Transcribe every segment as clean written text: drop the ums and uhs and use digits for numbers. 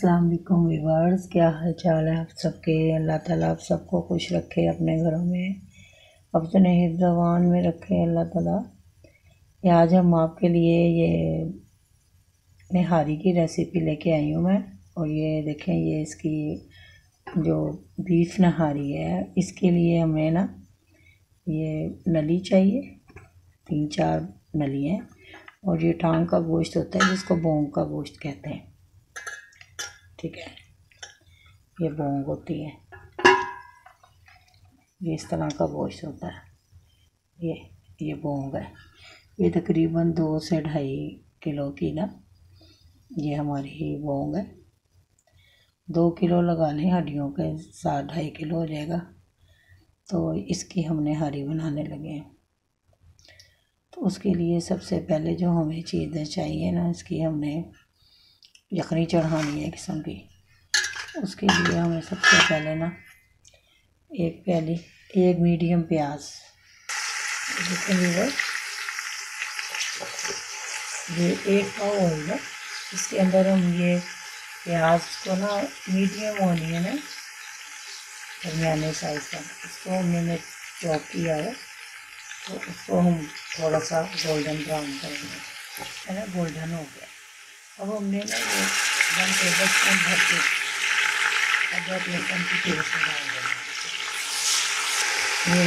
अस्सलाम वालेकुम व्यूअर्स, क्या हाल चाल है आप सबके। अल्लाह ताला आप सबको खुश रखे अपने घरों में, अपने हिफ्ज़-ए-अमान में रखे अल्लाह ताला। आज हम आपके लिए ये निहारी की रेसिपी लेके आई हूँ मैं। और ये देखें, ये इसकी जो बीफ नहारी है, इसके लिए हमें ना ये नली चाहिए, 3-4 नली हैं। और ये टांग का गोश्त होता है जिसको बोंग का गोश्त कहते हैं, ठीक है। ये बोंग होती है, ये इस तरह का गोश्त होता है। ये बोंग है। ये तकरीबन 2 से 2.5 किलो की ना ये हमारी बोंग है। 2 किलो लगा लें, हड्डियों के साथ 2.5 किलो हो जाएगा। तो इसकी हमने हारी बनाने लगे हैं। तो उसके लिए सबसे पहले जो हमें चीज़ें चाहिए ना, इसकी हमने यखनी चढ़ानी है किस्म की। उसके लिए हमें सबसे पहले ना एक मीडियम प्याज, ये 1 पाव होगा। इसके अंदर हम ये प्याज को ना मीडियम ऑनियन है दरमियाने साइज का, इसको हमने चॉप किया है। तो उसको हम थोड़ा सा गोल्डन ब्राउन करेंगे, है ना। गोल्डन हो गया। अब हमने ना ये 1 टेबल स्पून भर के अदरक लहसुन की पेस्ट डाल देंगे। ये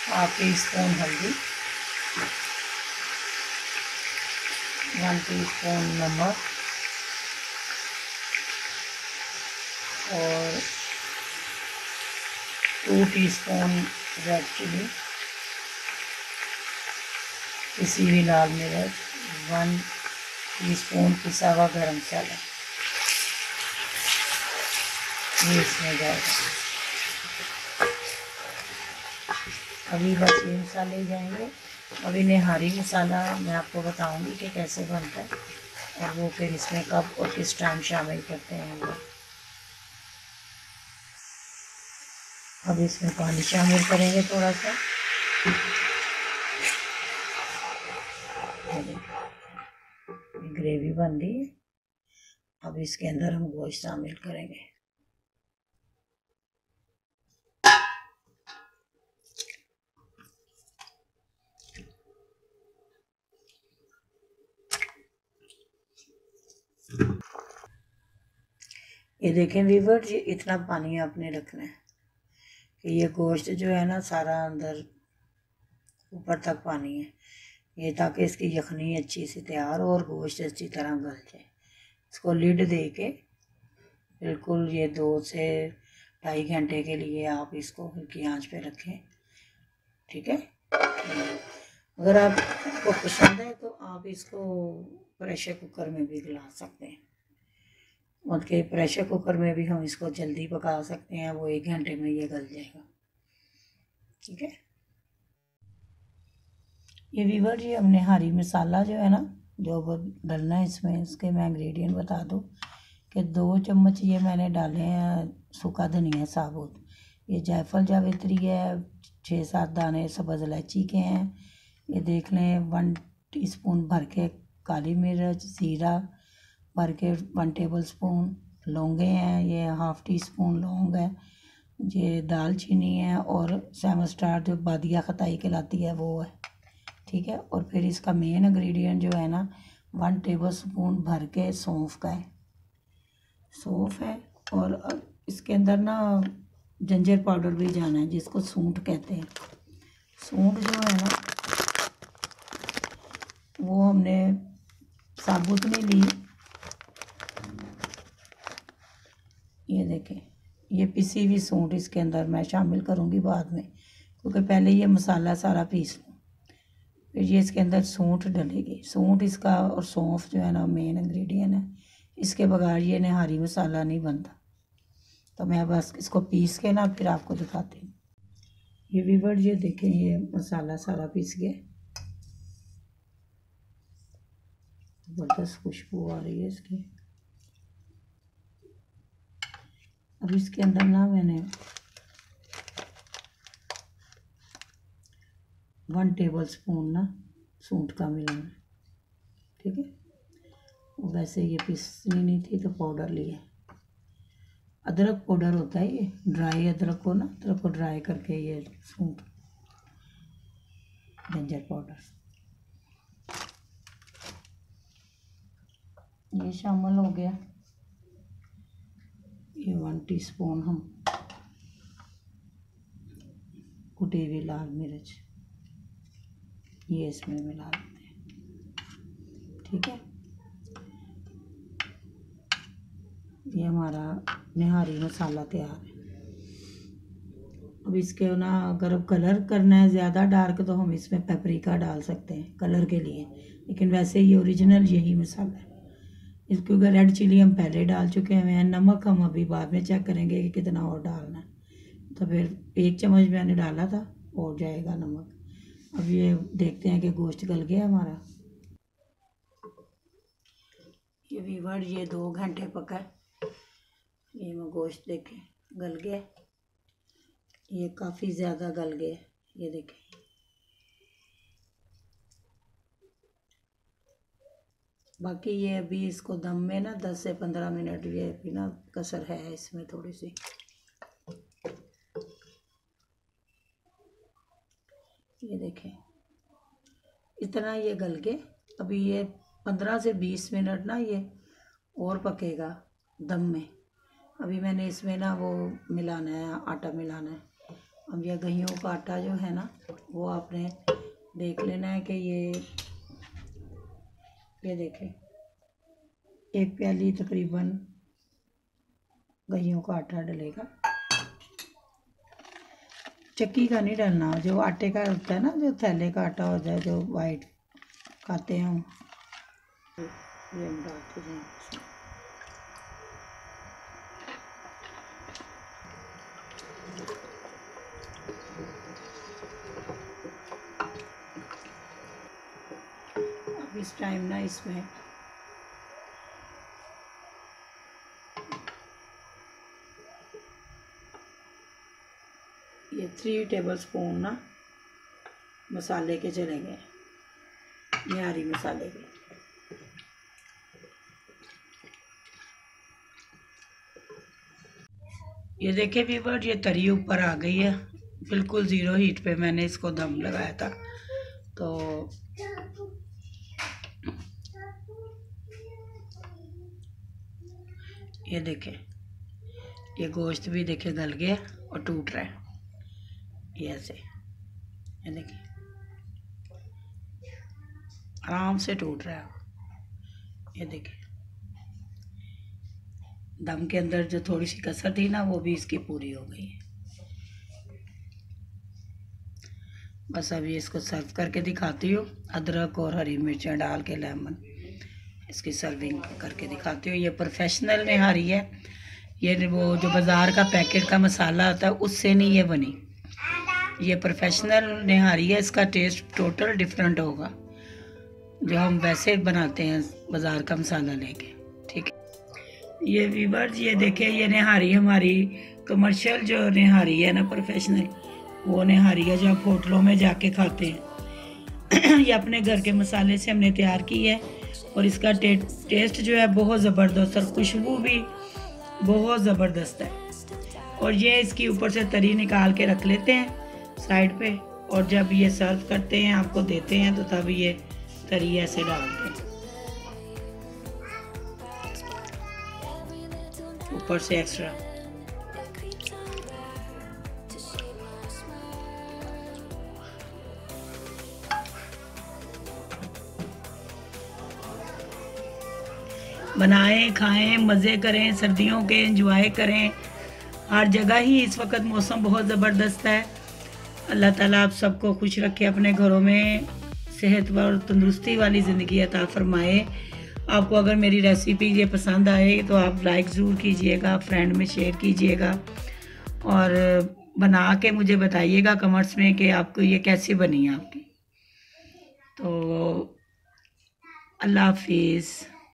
1/2 टीस्पून हल्दी, 1 टीस्पून नमक और 2 टीस्पून रेड चिली, पिसी हुई लाल मिर्च, 1 टीस्पून पिसा हुआ गरम मसाला, ये इसमें जाएगा। अभी बस ये मसाले जाएंगे। अभी निहारी मसाला मैं आपको बताऊंगी कि कैसे बनता है और वो फिर इसमें कब और किस टाइम शामिल करते हैं हम लोग। अब इसमें पानी शामिल करेंगे थोड़ा सा। ग्रेवी बन रही है। अब इसके अंदर हम गोश्त शामिल करेंगे। ये देखें व्यूअर्स, ये इतना पानी आपने रखना है कि ये गोश्त जो है ना सारा अंदर ऊपर तक पानी है, ये ताकि इसकी यखनी अच्छी सी तैयार हो और गोश्त अच्छी तरह गल जाए। इसको लिड दे के बिल्कुल ये 2 से 2.5 घंटे के लिए आप इसको हल्की आंच पे रखें, ठीक है। अगर आपको पसंद है तो आप इसको प्रेशर कुकर में भी गला सकते हैं। मतलब प्रेशर कुकर में भी हम इसको जल्दी पका सकते हैं, वो 1 घंटे में ये गल जाएगा, ठीक है। ये व्यूअर जी, हमने हरी मसाला जो है ना जो डलना है इसमें, इसके मैं इंग्रेडिएंट बता दूँ कि 2 चम्मच ये मैंने डाले हैं सूखा धनिया साबुत। ये जायफल जावित्री है, 6-7 दाने सब्ज़ इलायची के हैं। ये देख लें 1 टीस्पून भर के काली मिर्च, ज़ीरा भर के 1 टेबल स्पून, लौंगे हैं ये 1/2 टीस्पून लौंग है, ये दालचीनी है और सैमन स्टार जो बादिया खताई कहलाती है वो है, ठीक है। और फिर इसका मेन इंग्रेडिएंट जो है ना 1 टेबल स्पून भर के सौंफ का है, सौंफ है। और इसके अंदर ना जिंजर पाउडर भी जाना है जिसको सूंठ कहते हैं। सूंठ जो है ना वो हमने साबुत नहीं ली, ये देखें ये पिसी हुई सूंठ इसके अंदर मैं शामिल करूँगी बाद में, क्योंकि पहले ये मसाला सारा पीस लूँ, फिर ये इसके अंदर सूंठ डलेगी। सूंठ इसका और सौंफ जो है ना मेन इंग्रेडिएंट है, इसके बगैर ये निहारी मसाला नहीं बनता। तो मैं बस इसको पीस के ना फिर आपको दिखाती हूँ। ये व्यूअर ये देखें, ये मसाला सारा पीस गया, ज़बरदस्त खुशबू आ रही है इसकी। अब इसके अंदर ना मैंने 1 टेबल स्पून ना सूंठ का मिलाना है, ठीक है। वो वैसे ये पीसनी नहीं थी तो पाउडर लिया। अदरक पाउडर होता है ये, ड्राई अदरक को ना, अदरक को ड्राई करके ये सूंठ जिंजर पाउडर ये शामिल हो गया। ये 1 टीस्पून हम कुटी हुई लाल मिर्च ये इसमें मिला देते हैं। ठीक है, ये हमारा निहारी मसाला तैयार है। अब इसके ना अगर कलर करना है ज़्यादा डार्क तो हम इसमें पेपरिका डाल सकते हैं कलर के लिए, लेकिन वैसे ये ओरिजिनल यही मसाला है। इसके ऊपर रेड चिली हम पहले डाल चुके हैं। नमक हम अभी बाद में चेक करेंगे कि कितना और डालना है, तो फिर 1 चम्मच मैंने डाला था, और जाएगा नमक। अब ये देखते हैं कि गोश्त गल गया हमारा। ये वीवर ये 2 घंटे पका है। ये मैं गोश्त देखें गल गया, ये काफ़ी ज़्यादा गल गया। ये देखें, बाकी ये अभी इसको दम में ना 10 से 15 मिनट, ये अभी ना कसर है इसमें थोड़ी सी। ये देखें इतना ये गल के, अभी ये 15 से 20 मिनट ना ये और पकेगा दम में। अभी मैंने इसमें ना वो मिलाना है, आटा मिलाना है। अब ये गेहूं का आटा जो है ना, वो आपने देख लेना है कि ये देखें 1 प्याली तकरीबन गेहूं का आटा डलेगा। चक्की का नहीं डालना, जो आटे का होता है ना, जो थैले का आटा होता है, जो वाइट खाते हैं हम, ये हम डालते हैं। अब इस टाइम ना इसमें ये 3 टेबलस्पून ना मसाले के चलेंगे, निहारी मसाले के। ये देखिए व्यूअर, ये तरी ऊपर आ गई है, बिल्कुल ज़ीरो हीट पे मैंने इसको दम लगाया था। तो ये देखें, ये गोश्त भी देखे गल गया और टूट रहा है, ये ऐसे, ये देखिए आराम से टूट रहा है। ये देखिए दम के अंदर जो थोड़ी सी कसर थी ना, वो भी इसकी पूरी हो गई है। बस अभी इसको सर्व करके दिखाती हूँ, अदरक और हरी मिर्चें डाल के लेमन, इसकी सर्विंग करके दिखाती हूँ। ये प्रोफेशनल निहारी है, ये वो जो बाज़ार का पैकेट का मसाला आता है उससे नहीं ये बनी, ये प्रोफेशनल निहारी है। इसका टेस्ट टोटल डिफरेंट होगा जो हम वैसे बनाते हैं बाज़ार का मसाला लेके। ठीक है, ये व्यूअर्स ये देखें, ये निहारी हमारी कमर्शियल जो निहारी है ना, प्रोफेशनल वो निहारी है जो आप होटलों में जाके खाते हैं। ये अपने घर के मसाले से हमने तैयार की है, और इसका टेस्ट जो है बहुत ज़बरदस्त, और खुशबू भी बहुत ज़बरदस्त है। और ये इसकी ऊपर से तरी निकाल के रख लेते हैं साइड पे, और जब ये सर्व करते हैं आपको देते हैं तो तब ये तरी ऐसे डालते हैं ऊपर से एक्स्ट्रा। बनाएं, खाएं, मज़े करें, सर्दियों के एंजॉय करें। हर जगह ही इस वक्त मौसम बहुत ज़बरदस्त है। अल्लाह ताला आप सबको खुश रखे, अपने घरों में सेहत और तंदुरुस्ती वाली ज़िंदगी अता फरमाए। आपको अगर मेरी रेसिपी ये पसंद आए तो आप लाइक ज़रूर कीजिएगा, फ्रेंड में शेयर कीजिएगा, और बना के मुझे बताइएगा कमेंट्स में कि आपको ये कैसी बनी है आपकी। तो अल्लाह हाफिज़।